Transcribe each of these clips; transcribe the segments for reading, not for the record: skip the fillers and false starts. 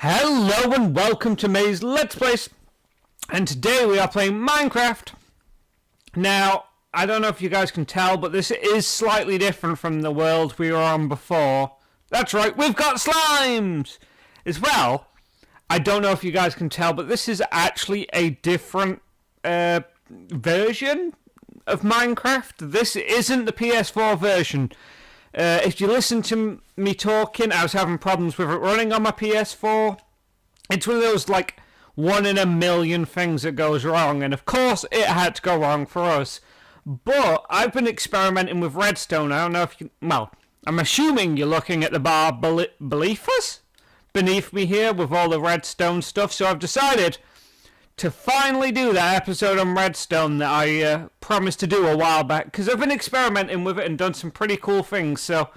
Hello and welcome to May's Let's Plays, and today we are playing Minecraft. Now, I don't know if you guys can tell, but this is slightly different from the world we were on before. That's right, we've got slimes! As well, I don't know if you guys can tell, but this is actually a different version of Minecraft. This isn't the PS4 version. If you listen to me talking, I was having problems with it running on my PS4. It's one of those, like, 1 in a million things that goes wrong, and of course it had to go wrong for us. But I've been experimenting with Redstone. I don't know if you... Well, I'm assuming you're looking at the bar beneath me here with all the Redstone stuff, so I've decided to finally do that episode on Redstone that I promised to do a while back, because I've been experimenting with it and done some pretty cool things. So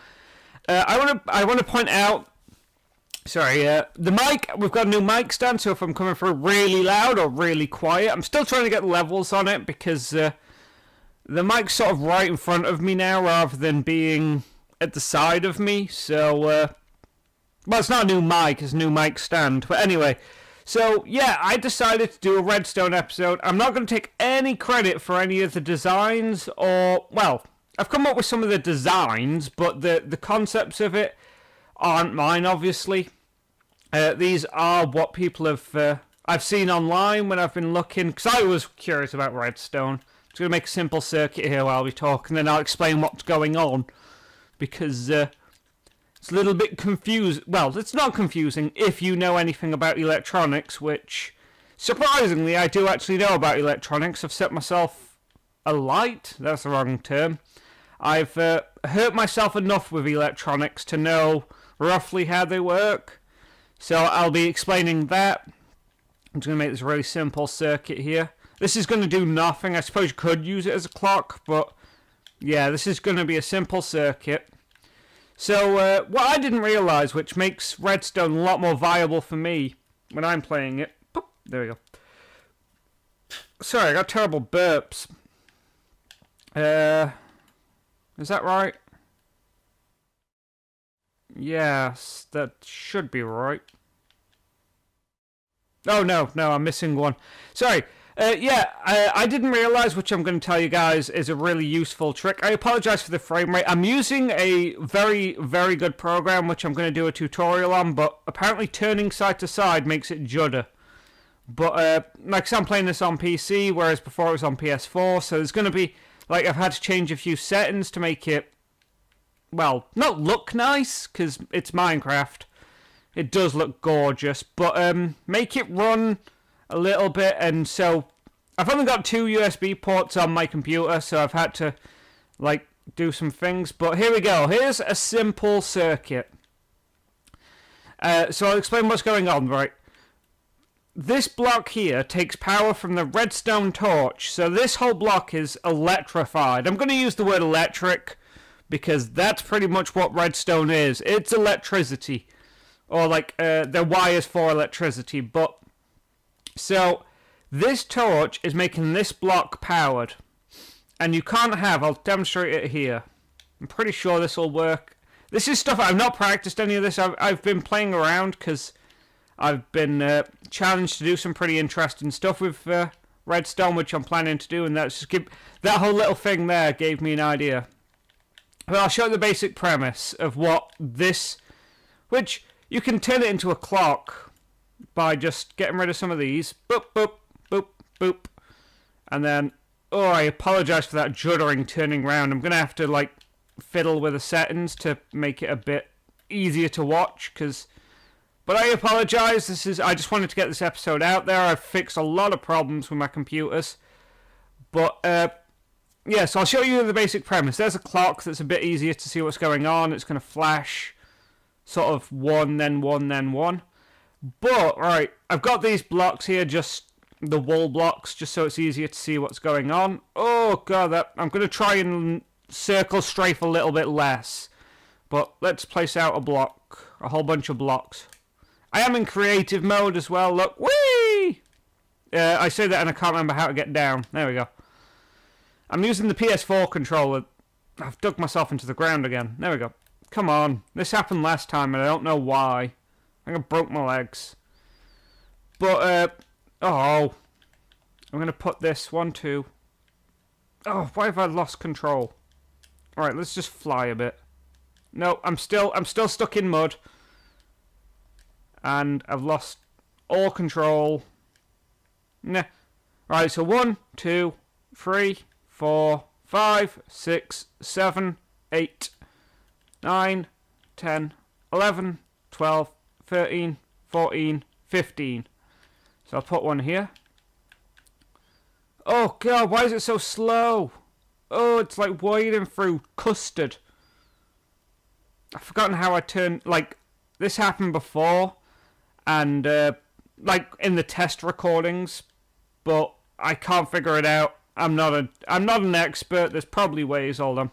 I want to point out, the mic, we've got a new mic stand, so if I'm coming through really loud or really quiet, I'm still trying to get levels on it, because the mic's sort of right in front of me now rather than being at the side of me. So well, it's not a new mic, it's a new mic stand, but anyway. So, yeah, I decided to do a Redstone episode. I'm not going to take any credit for any of the designs, or, well, I've come up with some of the designs, but the concepts of it aren't mine, obviously. These are what people have, I've seen online when I've been looking, because I was curious about Redstone. I'm just going to make a simple circuit here while we talk, and then I'll explain what's going on, because it's a little bit confused. Well, it's not confusing if you know anything about electronics, which, surprisingly, I do actually know about electronics. I've set myself alight. That's the wrong term. I've hurt myself enough with electronics to know roughly how they work. So I'll be explaining that. I'm just going to make this really simple circuit here. This is going to do nothing. I suppose you could use it as a clock, but yeah, this is going to be a simple circuit. So, what I didn't realise, which makes Redstone a lot more viable for me when I'm playing it... Boop, there we go. Sorry, I got terrible burps. Is that right? Yes, that should be right. Oh, no, I'm missing one. Sorry. I didn't realise, which I'm going to tell you guys is a really useful trick. I apologise for the frame rate. I'm using a very, very good program, which I'm going to do a tutorial on, but apparently turning side to side makes it judder. But, like I said, I'm playing this on PC, whereas before it was on PS4, so there's going to be, like, I've had to change a few settings to make it, well, not look nice, because it's Minecraft. It does look gorgeous, but make it run a little bit, and so I've only got 2 USB ports on my computer, so I've had to, like, do some things. But here we go. Here's a simple circuit. So I'll explain what's going on, right? This block here takes power from the redstone torch, so this whole block is electrified. I'm going to use the word electric, because that's pretty much what redstone is. It's electricity, or like, they're wires for electricity, but so, this torch is making this block powered. And you can't have, I'll demonstrate it here. I'm pretty sure this will work. This is stuff, I've not practiced any of this. I've been playing around because I've been challenged to do some pretty interesting stuff with Redstone, which I'm planning to do. And that's just that whole little thing there gave me an idea. But I'll show you the basic premise of what this, which you can turn it into a clock by just getting rid of some of these. Boop, boop, boop, boop. And then, oh, I apologise for that juddering turning around. I'm going to have to, like, fiddle with the settings to make it a bit easier to watch. But I apologise. I just wanted to get this episode out there. I've fixed a lot of problems with my computers. But, yeah, so I'll show you the basic premise. There's a clock that's a bit easier to see what's going on. It's going to flash sort of 1, then 1, then 1. But, right, I've got these blocks here, just the wall blocks, just so it's easier to see what's going on. Oh, God, I'm going to try and circle strafe a little bit less. But let's place out a whole bunch of blocks. I am in creative mode as well, look. Whee! I say that and I can't remember how to get down. There we go. I'm using the PS4 controller. I've dug myself into the ground again. There we go. Come on. This happened last time and I don't know why. I think I broke my legs. But, oh. I'm going to put this, 1, 2. Oh, why have I lost control? Alright, let's just fly a bit. No, I'm still stuck in mud. And I've lost all control. Nah. Alright, so 1, 2, 3, 4, 5, 6, 7, 8, 9, 10, 11, 12, 13, 14, 15. So I'll put one here. Oh god, why is it so slow? Oh, it's like wading through custard. I've forgotten how I turned... Like, this happened before. And, like, in the test recordings. But I can't figure it out. I'm not an expert. There's probably ways. Hold on.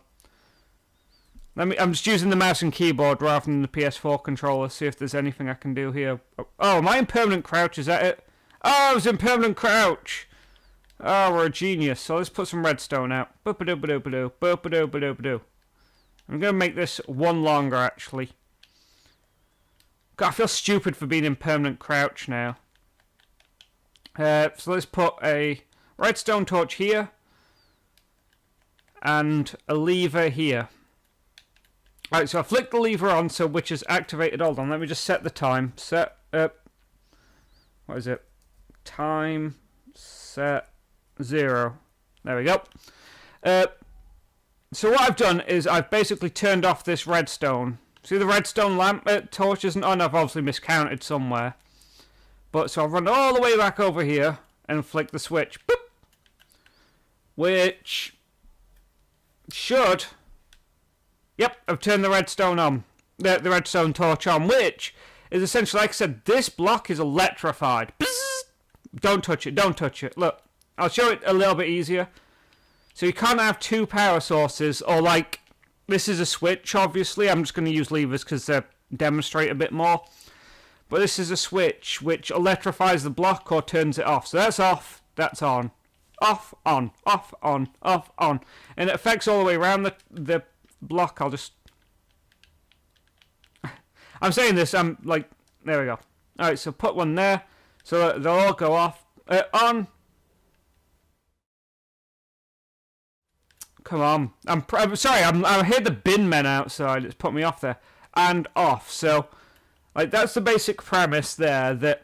I'm just using the mouse and keyboard rather than the PS4 controller. See if there's anything I can do here. Oh, am I in permanent crouch? Is that it? Oh, I was in permanent crouch. Oh, we're a genius. So let's put some redstone out. Boop-a-doo-ba-doo-ba-doo. Boop-a-doo-ba-doo-ba-doo. I'm going to make this one longer, actually. God, I feel stupid for being in permanent crouch now. So let's put a redstone torch here. And a lever here. Alright, so I flick the lever on, so which is activated. Hold on, let me just set the time. Set up. What is it? Time set 0. There we go. So what I've done is I've basically turned off this redstone. See the redstone lamp torch isn't on? I've obviously miscounted somewhere. But so I've run all the way back over here and flick the switch. Boop! Which should... Yep, I've turned the redstone on. The redstone torch on, which is essentially, like I said, this block is electrified. Bzzz! Don't touch it, don't touch it. Look, I'll show it a little bit easier. So you can't have two power sources, or like, this is a switch, obviously. I'm just going to use levers because they demonstrate a bit more. But this is a switch which electrifies the block or turns it off. So that's off, that's on. Off, on, off, on, off, on. And it affects all the way around the block. I'll just... I'm saying this, I'm like... There we go. Alright, so put one there. So they'll all go off. On. Come on. I'm sorry, I hear the bin men outside. It's put me off there. And off. So, like, that's the basic premise there. That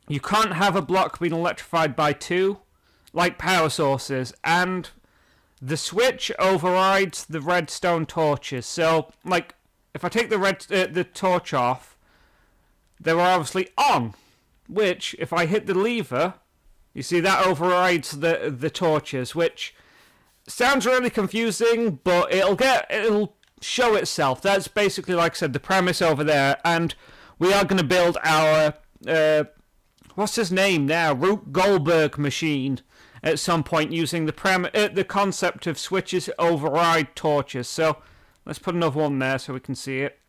you can't have a block being electrified by two, like power sources. And the switch overrides the redstone torches. So, like, if I take the torch off, they're obviously on. Which, if I hit the lever, you see that overrides the torches, which sounds really confusing, but it'll show itself. That's basically, like I said, the premise over there. And we are going to build our what's his name now? Rube Goldberg machine at some point using the concept of switches override torches. So let's put another one there so we can see it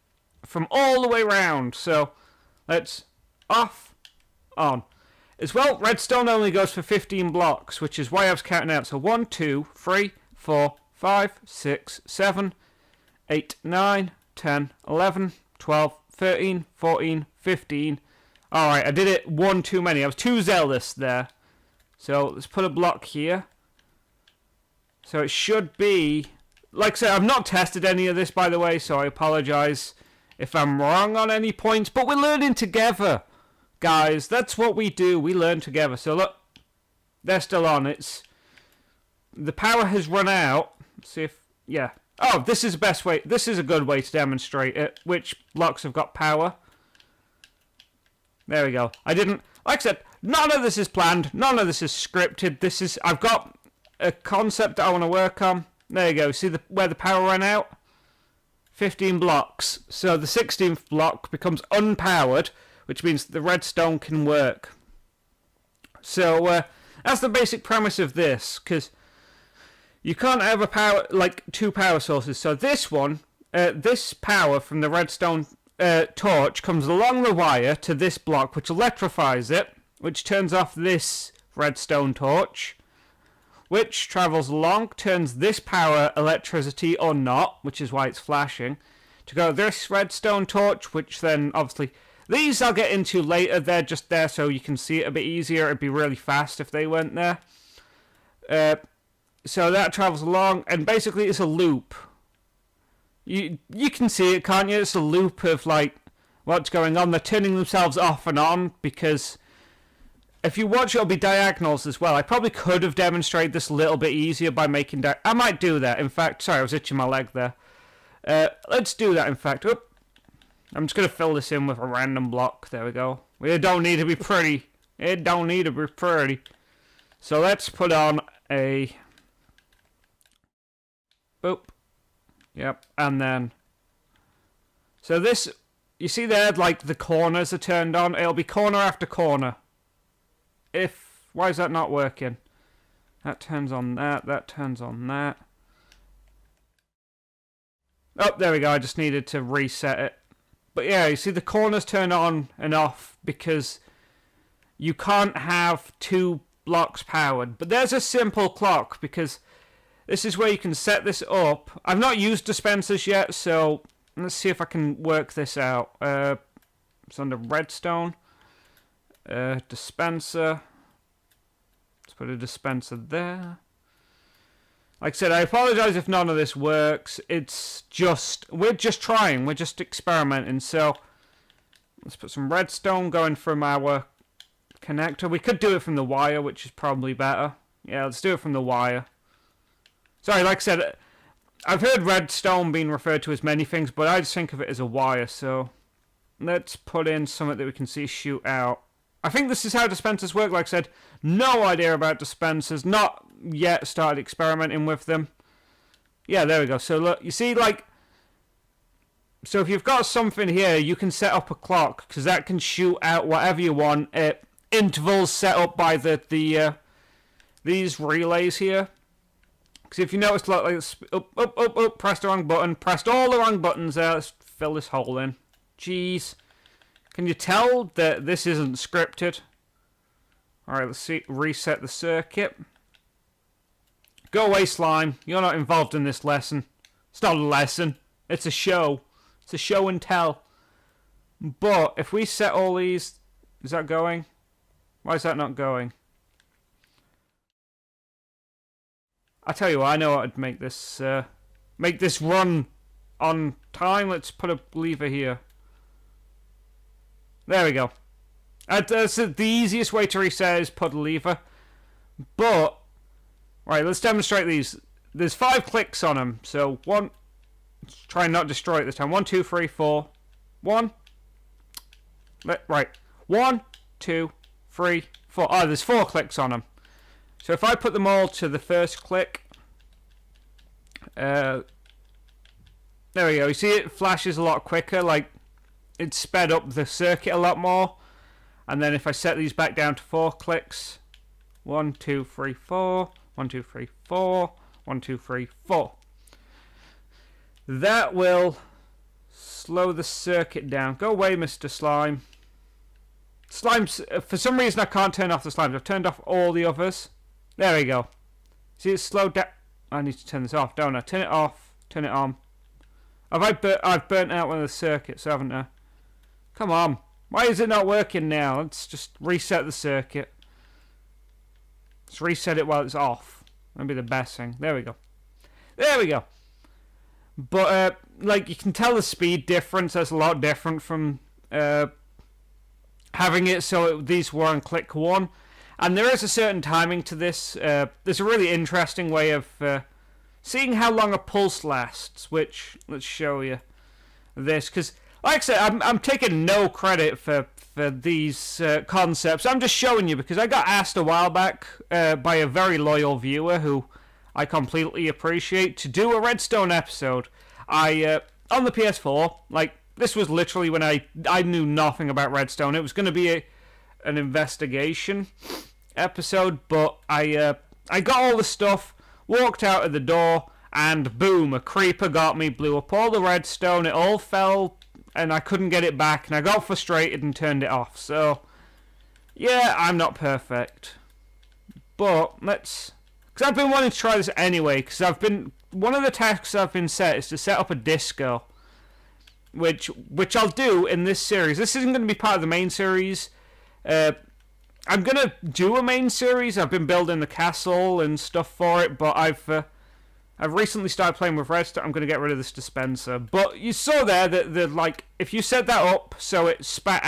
from all the way around. So let's off, on. As well, redstone only goes for 15 blocks, which is why I was counting out. So 1, 2, 3, 4, 5, 6, 7, 8, 9, 10, 11, 12, 13, 14, 15. Alright, I did it one too many. I was too zealous there. So let's put a block here. So it should be... Like I said, I've not tested any of this, by the way, so I apologise if I'm wrong on any points. But we're learning together, guys. That's what we do. We learn together. So look, they're still on. The power has run out. Let's see if... Yeah. Oh, this is the best way. This is a good way to demonstrate it. Which blocks have got power. There we go. I didn't... Like I said, none of this is planned. None of this is scripted. This is... I've got a concept that I want to work on. There you go. See where the power ran out? 15 blocks. So the 16th block becomes unpowered, which means the redstone can work. So that's the basic premise of this, because you can't have a power like two power sources. So this one, this power from the redstone torch comes along the wire to this block, which electrifies it, which turns off this redstone torch, which travels along, turns this power electricity or not, which is why it's flashing, to go to this redstone torch, which then obviously These I'll get into later. They're just there so you can see it a bit easier. It'd be really fast if they weren't there. So that travels along, and basically it's a loop. You can see it, can't you? It's a loop of like what's going on. They're turning themselves off and on because if you watch, it'll be diagonals as well. I probably could have demonstrated this a little bit easier by making I might do that. In fact, sorry, I was itching my leg there. Let's do that. In fact, I'm just going to fill this in with a random block. There we go. It don't need to be pretty. It don't need to be pretty. So let's put on a... Boop. Yep. And then... So this... You see there, like, the corners are turned on? It'll be corner after corner. Why is that not working? That turns on that. That turns on that. Oh, there we go. I just needed to reset it. But yeah, you see the corners turn on and off because you can't have 2 blocks powered. But there's a simple clock because this is where you can set this up. I've not used dispensers yet, so let's see if I can work this out. It's under Redstone. Dispenser. Let's put a dispenser there. Like I said, I apologize if none of this works. We're just trying. We're just experimenting. So, let's put some redstone going from our connector. We could do it from the wire, which is probably better. Yeah, let's do it from the wire. Sorry, like I said, I've heard redstone being referred to as many things, but I just think of it as a wire. So, let's put in something that we can see shoot out. I think this is how dispensers work. Like I said, no idea about dispensers. Not yet started experimenting with them. Yeah, there we go. So look, you see, like, so if you've got something here, you can set up a clock because that can shoot out whatever you want at intervals set up by these relays here. Because if you notice, look, like, up, pressed the wrong button, pressed all the wrong buttons there. Let's fill this hole in. Jeez. Can you tell that this isn't scripted? Alright, let's see. Reset the circuit. Go away, slime. You're not involved in this lesson. It's not a lesson. It's a show. It's a show and tell. But if we set all these... Is that going? Why is that not going? I tell you what, I know what would make this run on time. Let's put a lever here. There we go. That's the easiest way to reset is put a lever. But, right, let's demonstrate these. There's 5 clicks on them. So, one, let's try and not destroy it this time. 1, 2, 3, 4. 1. Right. 1, 2, 3, 4. Oh, there's 4 clicks on them. So if I put them all to the first click. There we go. You see it flashes a lot quicker. Like, it's sped up the circuit a lot more. And then if I set these back down to 4 clicks. 1, 2, 3, 4. 1, 2, 3, 4. 1, 2, 3, 4. That will slow the circuit down. Go away, Mr. Slime. Slimes, for some reason I can't turn off the slimes. I've turned off all the others. There we go. See, it's slowed down. I need to turn this off, don't I? Turn it off. Turn it on. I've burnt out one of the circuits, haven't I? Come on. Why is it not working now? Let's just reset the circuit. Let's reset it while it's off. That'd be the best thing. There we go. There we go. But, like, you can tell the speed difference. That's a lot different from having it so these were on click 1. And there is a certain timing to this. There's a really interesting way of seeing how long a pulse lasts, which, let's show you this. Because, like I said, I'm taking no credit for these concepts. I'm just showing you because I got asked a while back by a very loyal viewer who I completely appreciate to do a Redstone episode. On the PS4, like, this was literally when I knew nothing about Redstone. It was going to be an investigation episode, but I got all the stuff, walked out of the door, and boom, a creeper got me, blew up all the redstone, it all fell, and I couldn't get it back, and I got frustrated and turned it off. So, yeah, I'm not perfect. But, because I've been wanting to try this anyway, because one of the tasks I've been set is to set up a disco. which I'll do in this series. This isn't going to be part of the main series. I'm going to do a main series. I've been building the castle and stuff for it, but I've recently started playing with Redstone. I'm going to get rid of this dispenser. But you saw there that like, if you set that up so it spat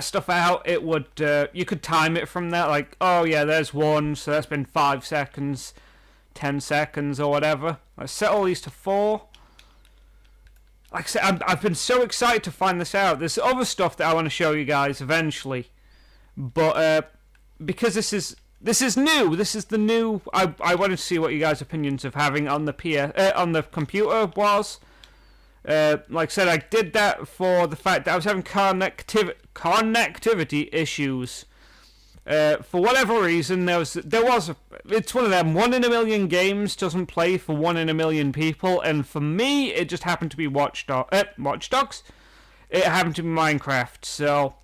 stuff out, it would, you could time it from there. Like, oh yeah, there's one, so that's been 5 seconds, 10 seconds, or whatever. I set all these to 4. Like I said, I've been so excited to find this out. There's other stuff that I want to show you guys eventually, but because this is new. This is the new. I wanted to see what you guys' opinions of having on the on the computer was. Like I said, I did that for the fact that I was having connectivity issues. For whatever reason, it's one of them 1 in a million games doesn't play for 1 in a million people, and for me, it just happened to be Watch Dogs. It happened to be Minecraft, so.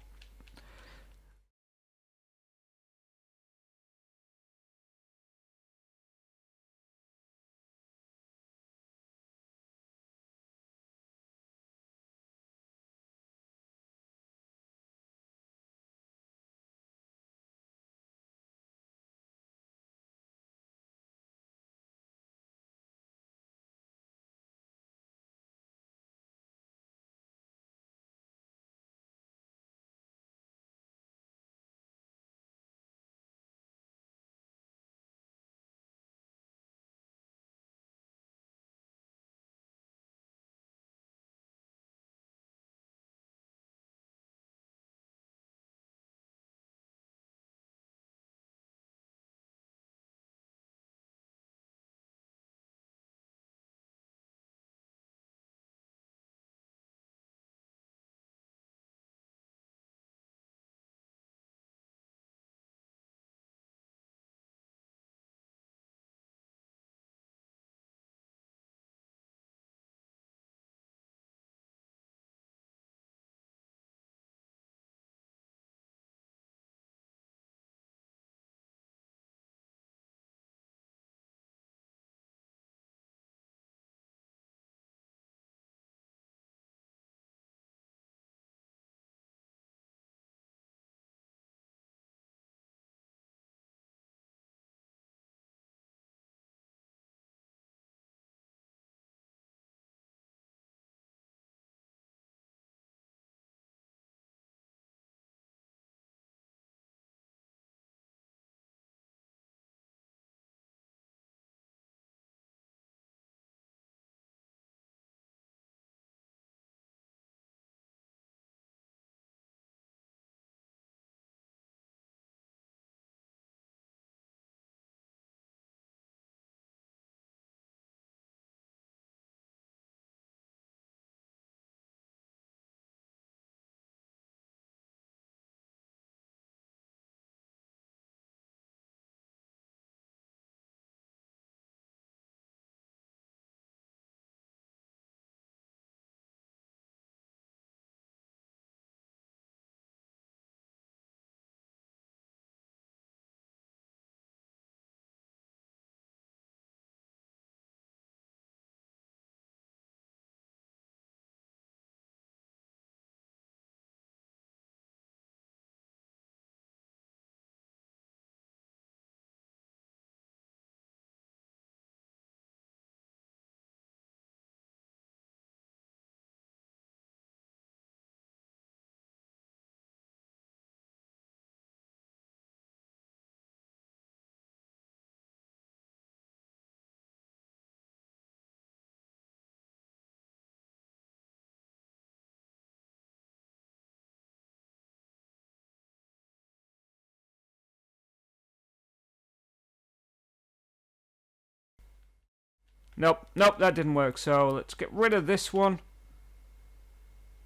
Nope, that didn't work, so let's get rid of this one.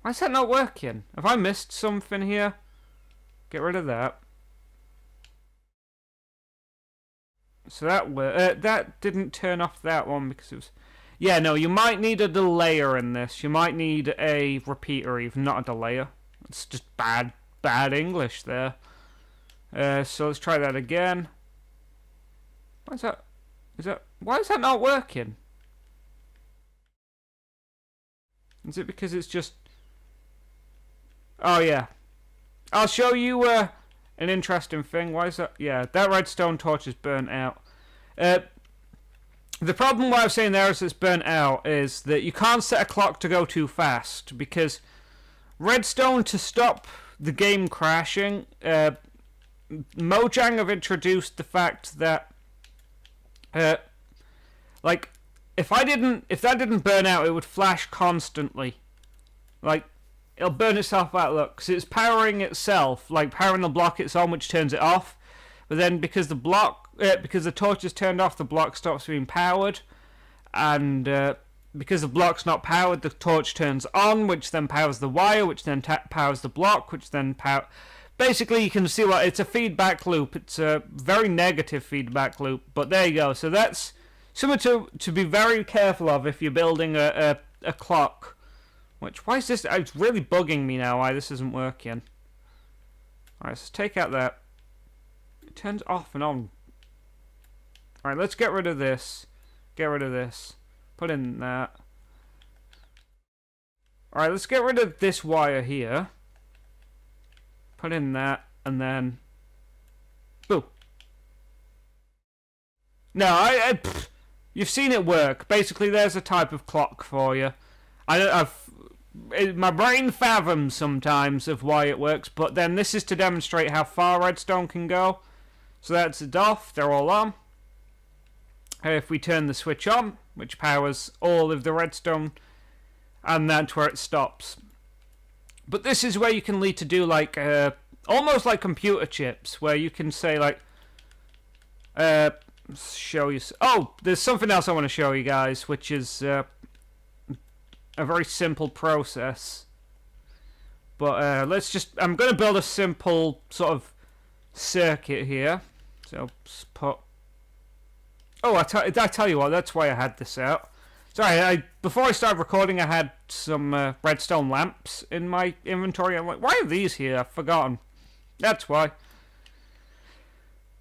Why is that not working? Have I missed something here? Get rid of that. So that didn't turn off that one because it was... Yeah, no, you might need a delayer in this. You might need a repeater even, not a delayer. It's just bad English there. So let's try that again. Why is that not working? Is it because it's just... Oh, yeah. I'll show you an interesting thing. Why is that? Yeah, that redstone torch is burnt out. The problem why I was saying there is it's burnt out is that you can't set a clock to go too fast, because redstone, to stop the game crashing, Mojang have introduced the fact that like if that didn't burn out, it would flash constantly. Like, it'll burn itself out, look, because it's powering itself, like powering the block it's on, which turns it off. But then because the torch is turned off, the block stops being powered, and because the block's not powered, the torch turns on, which then powers the wire, which then powers the block, which then basically, you can see what it's a feedback loop. It's a very negative feedback loop, but there you go. So that's something to be very careful of if you're building a clock. Which, why is this? It's really bugging me now why this isn't working. Alright, so take out that. It turns off and on. Alright, let's get rid of this. Get rid of this. Put in that. Alright, let's get rid of this wire here. Put in that, and then... Boo. No, you've seen it work. Basically, there's a type of clock for you. My brain fathoms sometimes of why it works, but then this is to demonstrate how far redstone can go. So that's it off, they're all on. If we turn the switch on, which powers all of the redstone, and that's where it stops. But this is where you can lead to do like, almost like computer chips, where you can say like, show you. Oh, there's something else I want to show you guys, which is a very simple process. But I'm going to build a simple sort of circuit here. So just put. Oh, I tell you what, that's why I had this out. Sorry, before I started recording, I had some redstone lamps in my inventory. I'm like, why are these here? I've forgotten. That's why.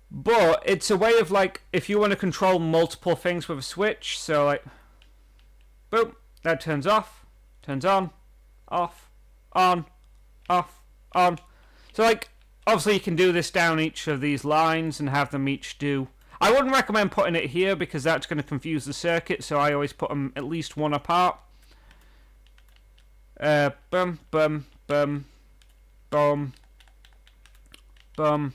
But it's a way of, like, if you want to control multiple things with a switch, so, like, boom, that turns off, turns on, off, on, off, on. So, like, obviously you can do this down each of these lines and have them each do... I wouldn't recommend putting it here because that's going to confuse the circuit, so I always put them at least one apart. Boom, boom, boom, boom, boom.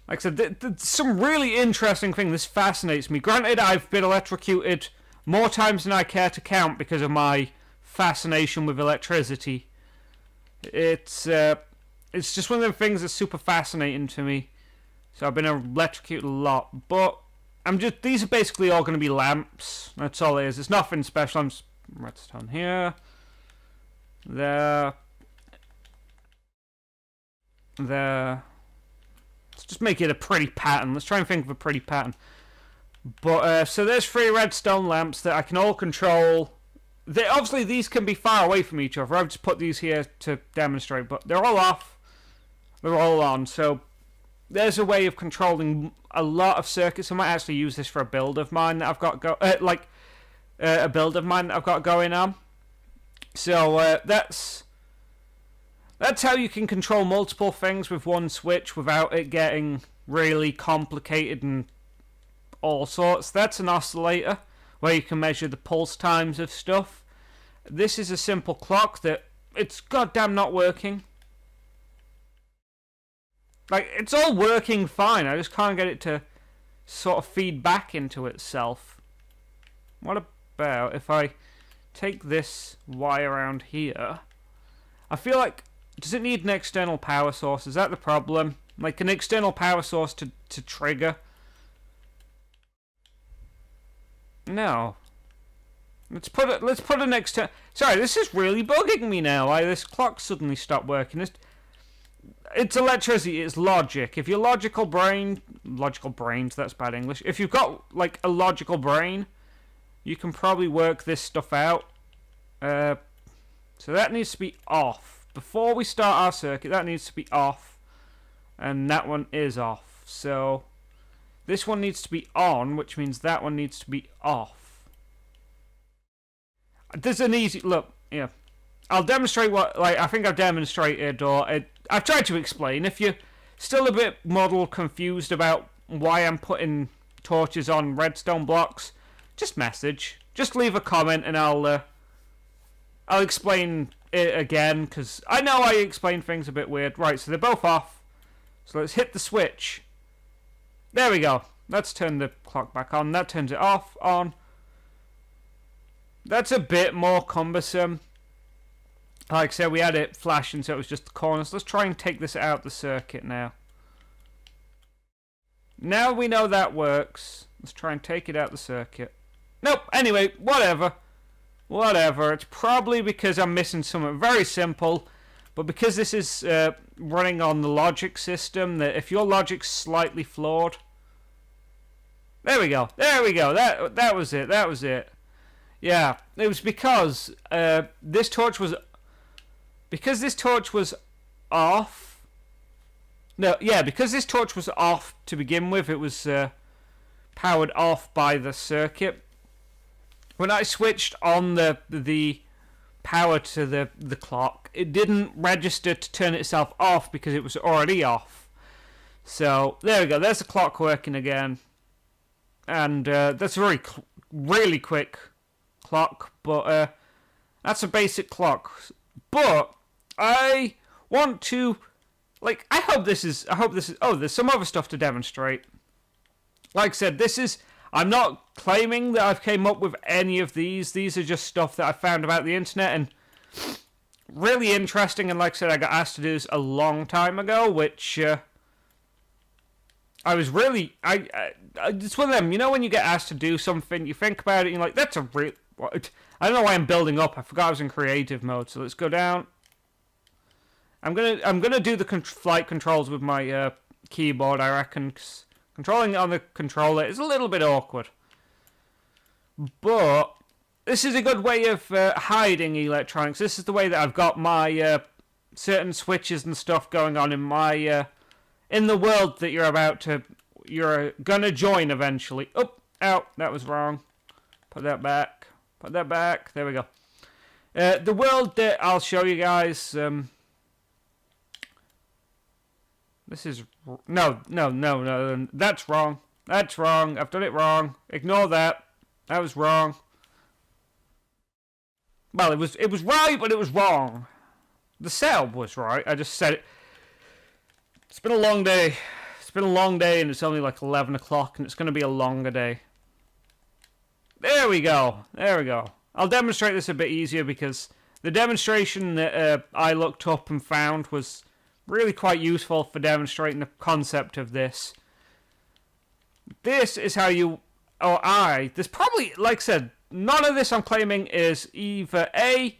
Like I said, some really interesting thing. This fascinates me. Granted, I've been electrocuted more times than I care to count because of my fascination with electricity. It's just one of the things that's super fascinating to me. So I've been electrocuted a lot, but these are basically all going to be lamps. That's all it is. It's nothing special. I'm just redstone here, there. Let's just make it a pretty pattern. Let's try and think of a pretty pattern. But so there's 3 redstone lamps that I can all control. Obviously these can be far away from each other. I've just put these here to demonstrate, but they're all off. They're all on. So there's a way of controlling a lot of circuits. I might actually use this for a build of mine that I've got a build of mine that I've got going on. So that's how you can control multiple things with one switch without it getting really complicated and all sorts. That's an oscillator where you can measure the pulse times of stuff. This is a simple clock that it's goddamn not working. Like, it's all working fine. I just can't get it to sort of feed back into itself. What about if I take this wire around here? I feel like, does it need an external power source? Is that the problem? Like an external power source to trigger? No. Let's put an external... Sorry, this is really bugging me now. Why this clock suddenly stopped working. It's electricity, it's logic. If your logical brains, that's bad English. If you've got, like, a logical brain, you can probably work this stuff out. So that needs to be off. Before we start our circuit, that needs to be off. And that one is off. So this one needs to be on, which means that one needs to be off. There's an easy look. Yeah, I'll demonstrate what. Like I think I've demonstrated, or I've tried to explain. If you're still a bit model confused about why I'm putting torches on redstone blocks, just message. Just leave a comment, and I'll explain it again, because I know I explain things a bit weird. Right, so they're both off. So let's hit the switch. There we go. Let's turn the clock back on. That turns it off, on. That's a bit more cumbersome. Like I said, we had it flashing, so it was just the corners. Let's try and take this out the circuit now. Now we know that works. Let's try and take it out the circuit. Nope, anyway, whatever. Whatever. It's probably because I'm missing something very simple. But because this is running on the logic system, that if your logic's slightly flawed... There we go. There we go. That was it. That was it. Yeah. It was because this torch was... Because this torch was off... No, yeah, because this torch was off to begin with, it was powered off by the circuit. When I switched on the power to the clock, it didn't register to turn itself off because it was already off. So there we go. There's the clock working again, and that's a really quick clock. But that's a basic clock. But I want to, like, I hope this is. Oh, there's some other stuff to demonstrate. Like I said, this is. I'm not claiming that I've came up with any of these. These are just stuff that I found about the internet and really interesting. And like I said, I got asked to do this a long time ago, which I was really... it's one of them, you know, when you get asked to do something, you think about it, and you're like, that's a real... I don't know why I'm building up. I forgot I was in creative mode. So let's go down. I'm gonna do the flight controls with my keyboard, I reckon, 'cause controlling it on the controller is a little bit awkward. But this is a good way of hiding electronics. This is the way that I've got my certain switches and stuff going on in my in the world that you're gonna join eventually. Oh, out, that was wrong. Put that back. Put that back. There we go. The world that I'll show you guys. This is... No. That's wrong. That's wrong. I've done it wrong. Ignore that. That was wrong. Well, it was right, but it was wrong. The setup was right. I just said it. It's been a long day. It's been a long day, and it's only like 11 o'clock, and it's going to be a longer day. There we go. There we go. I'll demonstrate this a bit easier, because the demonstration that I looked up and found was... really quite useful for demonstrating the concept of this. This is how you... There's probably, like I said, none of this I'm claiming is either A,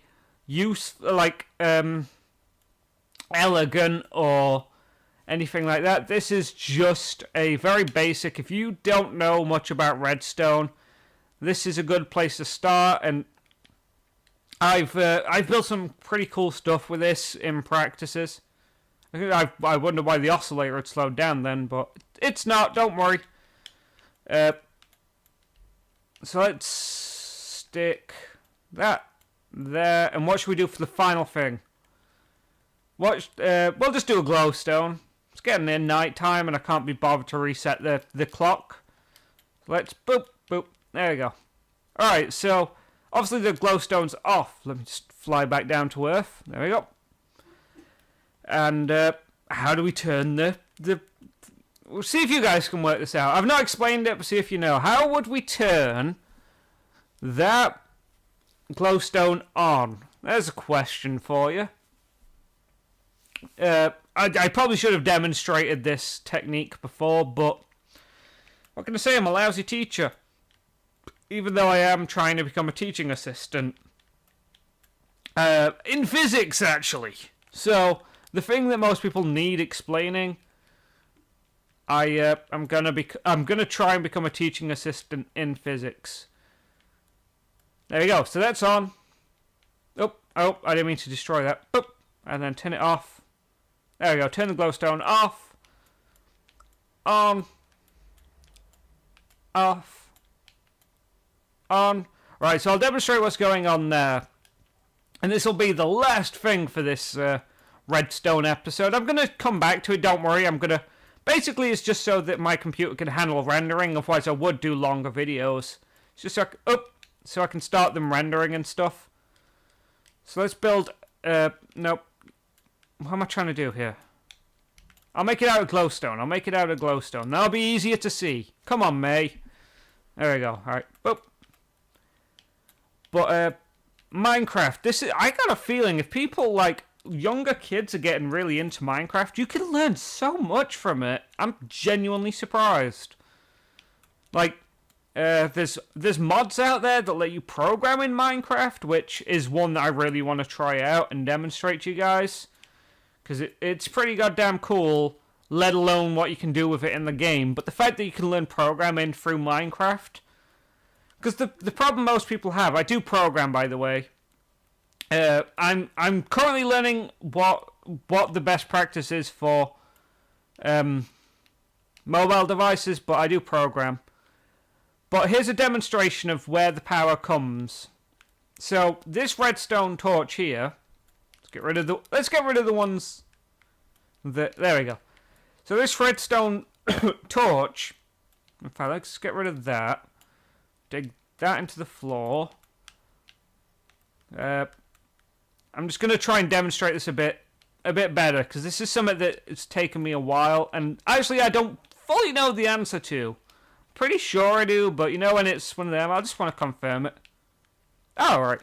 elegant or anything like that. This is just a very basic... If you don't know much about redstone, this is a good place to start, and I've built some pretty cool stuff with this in practices. I wonder why the oscillator had slowed down then, but it's not, don't worry. So let's stick that there, and what should we do for the final thing? We'll just do a glowstone. It's getting near night time, and I can't be bothered to reset the clock. Let's boop, boop, there we go. Alright, so, obviously the glowstone's off. Let me just fly back down to Earth. There we go. And how do we turn the... We'll see if you guys can work this out. I've not explained it, but see if you know. How would we turn that glowstone on? There's a question for you. I probably should have demonstrated this technique before, but what can I say? I'm a lousy teacher. Even though I am trying to become a teaching assistant. In physics, actually. So... the thing that most people need explaining, I'm gonna try and become a teaching assistant in physics. There we go. So that's on. Oh, I didn't mean to destroy that. Oh, and then turn it off. There we go. Turn the glowstone off. On. Off. On. Right, so I'll demonstrate what's going on there. And this will be the last thing for this Redstone episode. I'm going to come back to it, don't worry. I'm going to... Basically, it's just so that my computer can handle rendering. Otherwise, I would do longer videos. It's just so I can start them rendering and stuff. So let's build... nope. What am I trying to do here? I'll make it out of glowstone. That'll be easier to see. Come on, May. There we go. Alright. Boop. But, Minecraft. I got a feeling if people, like, younger kids are getting really into Minecraft, you can learn so much from it. I'm genuinely surprised. Like, there's mods out there that let you program in Minecraft, which is one that I really want to try out and demonstrate to you guys. Because it's pretty goddamn cool, let alone what you can do with it in the game. But the fact that you can learn programming through Minecraft... Because the problem most people have... I do program, by the way. I'm currently learning what the best practice is for mobile devices, but I do program. But here's a demonstration of where the power comes. So, this redstone torch here... Let's get rid of the ones that... There we go. So this redstone torch... In fact, let's get rid of that. Dig that into the floor. I'm just going to try and demonstrate this a bit better, because this is something that it's taken me a while, and actually I don't fully know the answer to. Pretty sure I do, but you know when it's one of them, I just want to confirm it. Oh, right.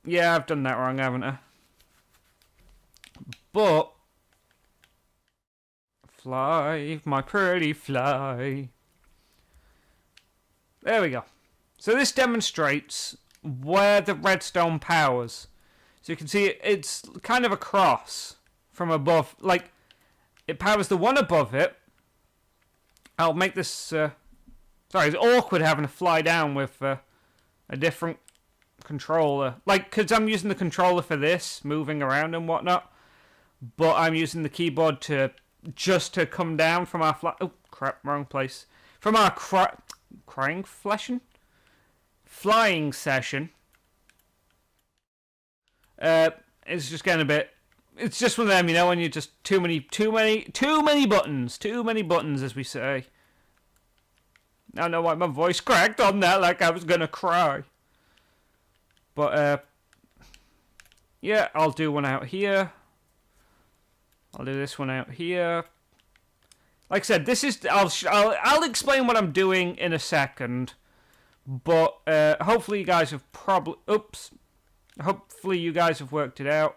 Yeah, I've done that wrong, haven't I? But... Fly, my pretty fly. There we go. So this demonstrates where the redstone powers. So you can see it's kind of a cross from above. Like, it powers the one above it. I'll make this... sorry, it's awkward having to fly down with a different... controller, like, because I'm using the controller for this, moving around and whatnot, but I'm using the keyboard to come down from our oh crap, wrong place, from our flying session. It's just getting a bit, it's just one of them, you know, when you just too many buttons, as we say. I don't know why my voice cracked on that like I was gonna cry. But, yeah, I'll do one out here. I'll do this one out here. Like I said, this is... I'll explain what I'm doing in a second. But, hopefully you guys have hopefully you guys have worked it out.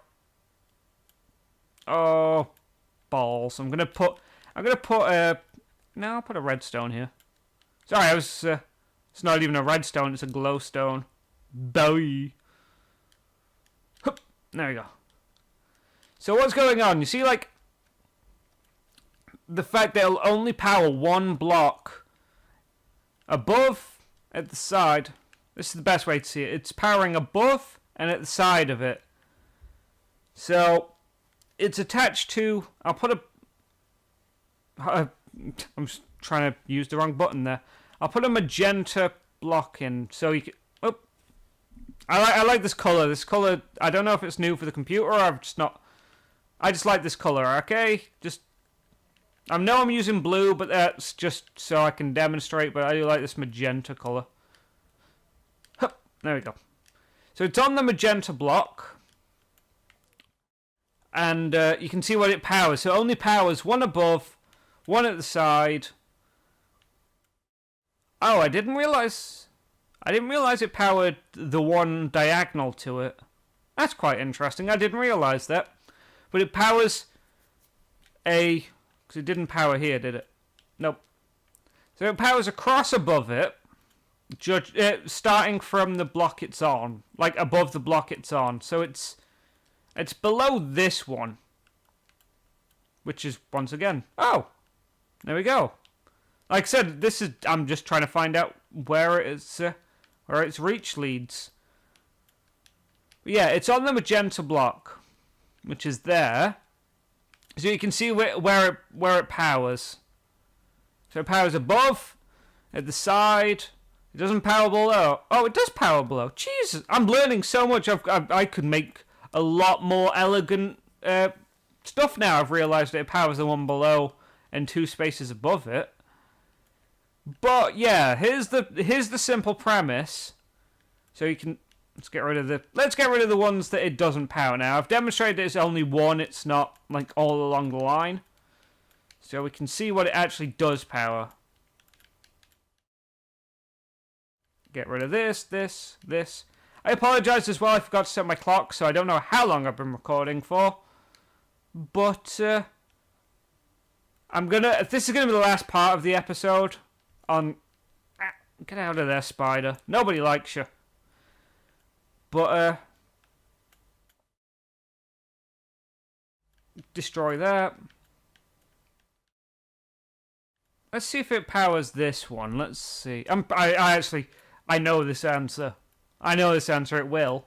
Oh, balls. I'm gonna put... No, I'll put a redstone here. Sorry, it's not even a redstone, it's a glowstone. Bowie. Hup, there we go. So what's going on? You see, like, the fact that it'll only power one block above, at the side. This is the best way to see it. It's powering above and at the side of it. So it's attached to... I'll put a... I'm just trying to use the wrong button there. I'll put a magenta block in so you can... I like this color. This color, I don't know if it's new for the computer or I've just not... I just like this color, okay? I know I'm using blue, but that's just so I can demonstrate, but I do like this magenta color. Hup, there we go. So it's on the magenta block. And you can see what it powers. So it only powers one above, one at the side. Oh, I didn't realize it powered the one diagonal to it. That's quite interesting. I didn't realize that. But it powers a... Because it didn't power here, did it? Nope. So it powers a cross above it, starting from the block it's on. Like, above the block it's on. So it's below this one. Which is, once again... Oh! There we go. Like I said, this is... I'm just trying to find out where its reach leads. But yeah, it's on the magenta block, which is there. So you can see where it powers. So it powers above, at the side, It doesn't power below. Oh, it does power below. Jesus, I'm learning so much. I could make a lot more elegant stuff now. I've realised that it powers the one below and 2 spaces above it. But yeah, here's the simple premise. So you can let's get rid of the ones that it doesn't power now. I've demonstrated that it's only one. It's not like all along the line. So we can see what it actually does power. Get rid of this. I apologise as well, I forgot to set my clock, so I don't know how long I've been recording for. But, this is gonna be the last part of the episode on... Get out of there, spider. Nobody likes you. But, destroy that. Let's see if it powers this one. Let's see. I know this answer. It will.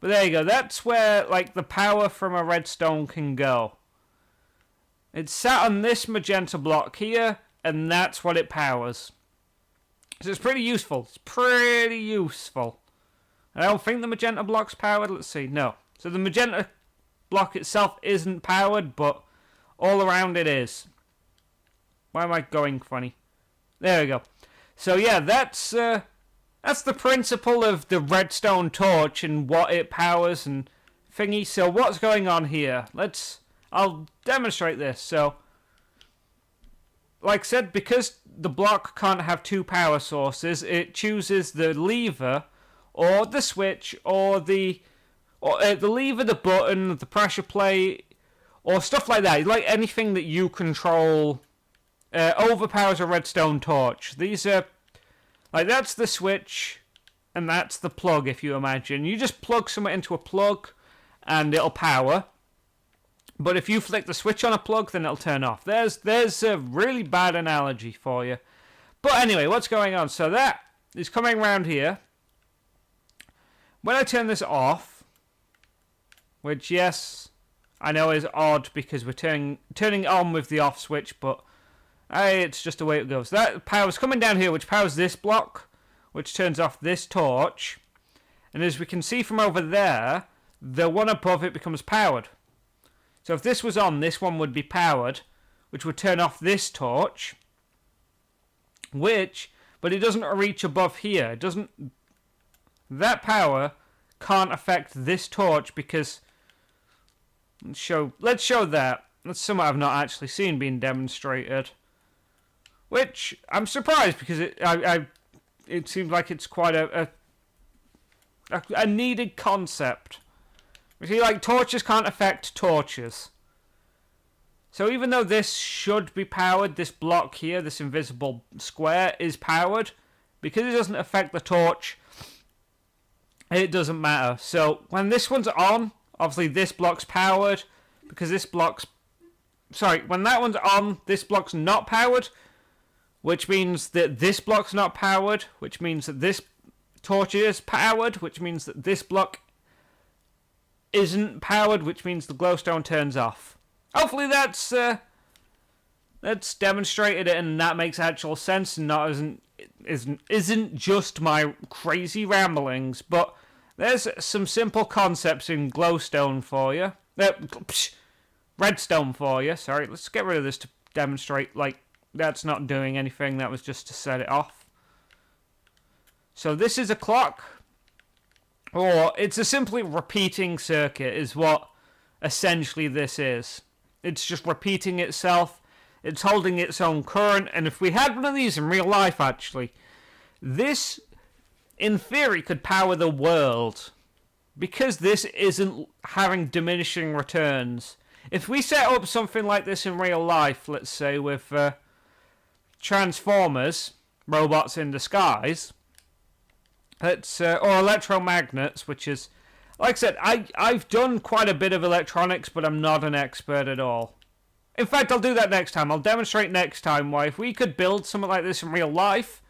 But there you go. That's where, like, the power from a redstone can go. It's sat on this magenta block here, and that's what it powers. So it's pretty useful. I don't think the magenta block's powered. Let's see. No. So the magenta block itself isn't powered, but all around it is. Why am I going funny? There we go. So yeah, that's the principle of the redstone torch and what it powers and thingy. So what's going on here? I'll demonstrate this. So, like I said, because the block can't have 2 power sources, it chooses the lever or the switch or the lever, the button, the pressure plate, or stuff like that. Like anything that you control. Overpowers a redstone torch. These are like that's the switch and that's the plug, if you imagine. You just plug something into a plug and it'll power. But if you flick the switch on a plug, then it'll turn off. There's a really bad analogy for you. But anyway, what's going on? So that is coming around here. When I turn this off, which yes, I know is odd because we're turning on with the off switch, but it's just the way it goes. That power's coming down here, which powers this block, which turns off this torch. And as we can see from over there, the one above it becomes powered. So if this was on, this one would be powered, which would turn off this torch. But it doesn't reach above here. That power can't affect this torch because... Let's show that. That's something I've not actually seen being demonstrated. Which, I'm surprised because it seems like it's quite a needed concept. You see, like, torches can't affect torches. So even though this should be powered, this block here, this invisible square, is powered, because it doesn't affect the torch, it doesn't matter. So when this one's on, obviously this block's powered, because this block's... Sorry, when that one's on, this block's not powered, which means that this block's not powered, which means that this torch is powered, which means that this block isn't powered, which means the glowstone turns off. Hopefully that's demonstrated it and that makes actual sense and isn't just my crazy ramblings, but there's some simple concepts in glowstone for you. Redstone for you, sorry. Let's get rid of this to demonstrate, like, that's not doing anything. That was just to set it off. So this is a clock. Or it's a simply repeating circuit is what essentially this is. It's just repeating itself. It's holding its own current. And if we had one of these in real life, actually, this, in theory, could power the world. Because this isn't having diminishing returns. If we set up something like this in real life, let's say with Transformers, robots in disguise, or electromagnets, which is, like I said, I've done quite a bit of electronics, but I'm not an expert at all. In fact, I'll do that next time. I'll demonstrate next time why if we could build something like this in real life,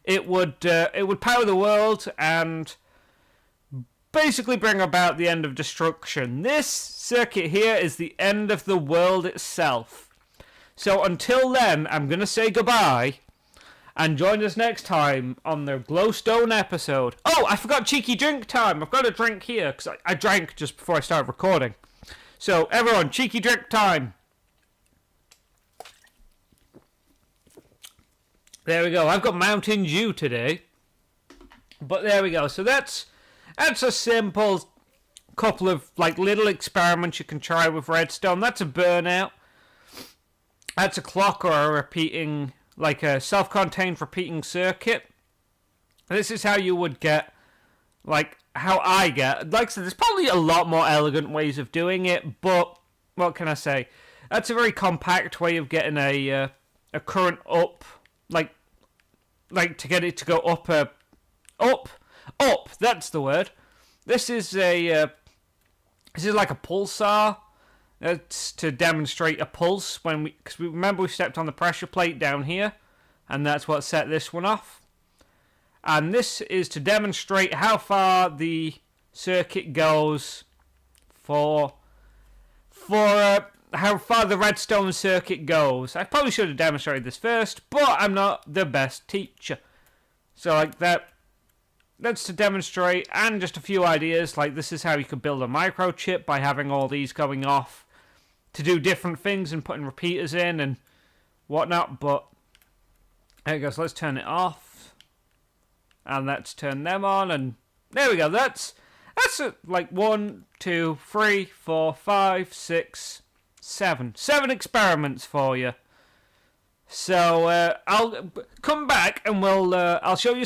it would power the world and basically bring about the end of destruction. This circuit here is the end of the world itself. So until then, I'm going to say goodbye. And join us next time on the Glowstone episode. Oh, I forgot cheeky drink time. I've got a drink here because I drank just before I started recording. So, everyone, cheeky drink time. There we go. I've got Mountain Dew today. But there we go. So that's a simple couple of like little experiments you can try with redstone. That's a burnout. That's a clock or a repeating, like a self-contained repeating circuit. This is how you would get, like how I get. Like I said, there's probably a lot more elegant ways of doing it, but what can I say? That's a very compact way of getting a current up, like to get it to go up. That's the word. This is like a pulsar. It's to demonstrate a pulse because we remember we stepped on the pressure plate down here, and that's what set this one off. And this is to demonstrate how far the circuit goes for how far the redstone circuit goes. I probably should have demonstrated this first, but I'm not the best teacher. So like that. That's to demonstrate, and just a few ideas, like this is how you could build a microchip by having all these going off to do different things and putting repeaters in and whatnot, but there we go, so let's turn it off, and let's turn them on, and there we go, that's like 1, 2, 3, 4, 5, 6, 7 experiments for you. So I'll come back and I'll show you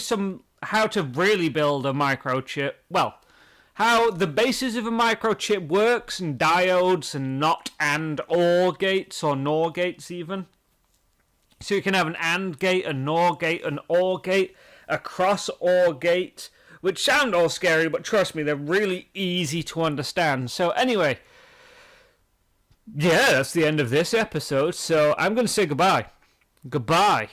how to really build a microchip. Well, how the basis of a microchip works, and diodes, and NOT and OR gates, or NOR gates even. So you can have an AND gate, a NOR gate, an OR gate, a cross OR gate, which sound all scary, but trust me, they're really easy to understand. So anyway, yeah, that's the end of this episode, so I'm going to say goodbye. Goodbye.